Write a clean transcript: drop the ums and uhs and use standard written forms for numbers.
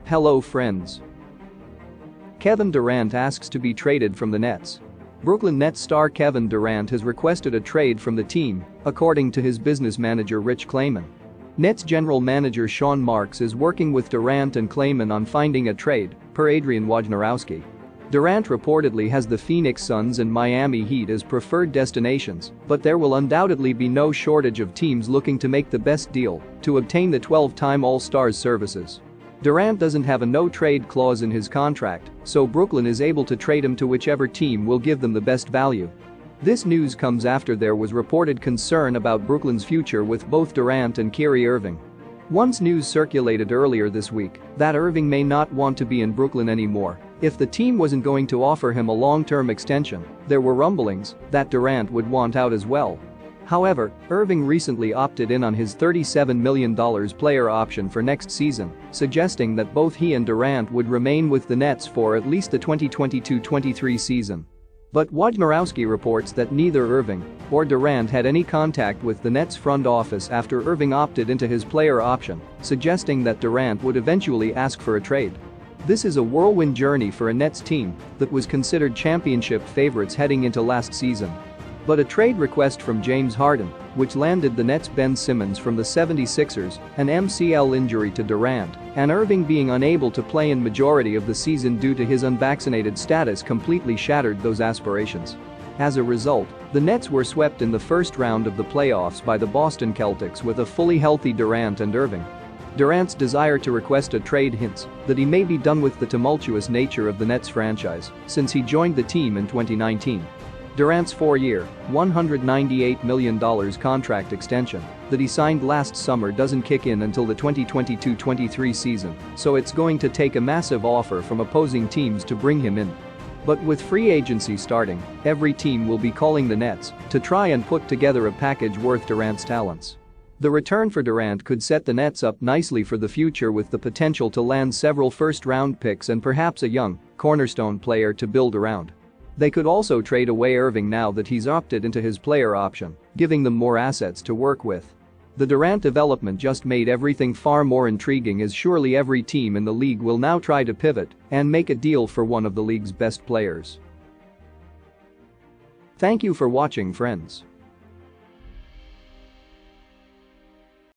Hello friends. Kevin Durant asks to be traded from the Nets. Brooklyn Nets star Kevin Durant has requested a trade from the team, according to his business manager Rich Kleiman. Nets general manager Sean Marks is working with Durant and Kleiman on finding a trade, per Adrian Wojnarowski. Durant reportedly has the Phoenix Suns and Miami Heat as preferred destinations, but there will undoubtedly be no shortage of teams looking to make the best deal to obtain the 12-time All-Star's services. Durant doesn't have a no-trade clause in his contract, so Brooklyn is able to trade him to whichever team will give them the best value. This news comes after there was reported concern about Brooklyn's future with both Durant and Kyrie Irving. Once news circulated earlier this week that Irving may not want to be in Brooklyn anymore if the team wasn't going to offer him a long-term extension. There were rumblings that Durant would want out as well. However, Irving recently opted in on his $37 million player option for next season, suggesting that both he and Durant would remain with the Nets for at least the 2022-23 season. But Wojnarowski reports that neither Irving or Durant had any contact with the Nets front office after Irving opted into his player option, suggesting that Durant would eventually ask for a trade. This is a whirlwind journey for a Nets team that was considered championship favorites heading into last season. But a trade request from James Harden, which landed the Nets Ben Simmons from the 76ers, an MCL injury to Durant, and Irving being unable to play in majority of the season due to his unvaccinated status completely shattered those aspirations. As a result, the Nets were swept in the first round of the playoffs by the Boston Celtics with a fully healthy Durant and Irving. Durant's desire to request a trade hints that he may be done with the tumultuous nature of the Nets franchise since he joined the team in 2019. Durant's 4-year, $198 million contract extension that he signed last summer doesn't kick in until the 2022-23 season, so it's going to take a massive offer from opposing teams to bring him in. But with free agency starting, every team will be calling the Nets to try and put together a package worth Durant's talents. The return for Durant could set the Nets up nicely for the future with the potential to land several first-round picks and perhaps a young, cornerstone player to build around. They could also trade away Irving now that he's opted into his player option, giving them more assets to work with. The Durant development just made everything far more intriguing as surely every team in the league will now try to pivot and make a deal for one of the league's best players. Thank you for watching, friends.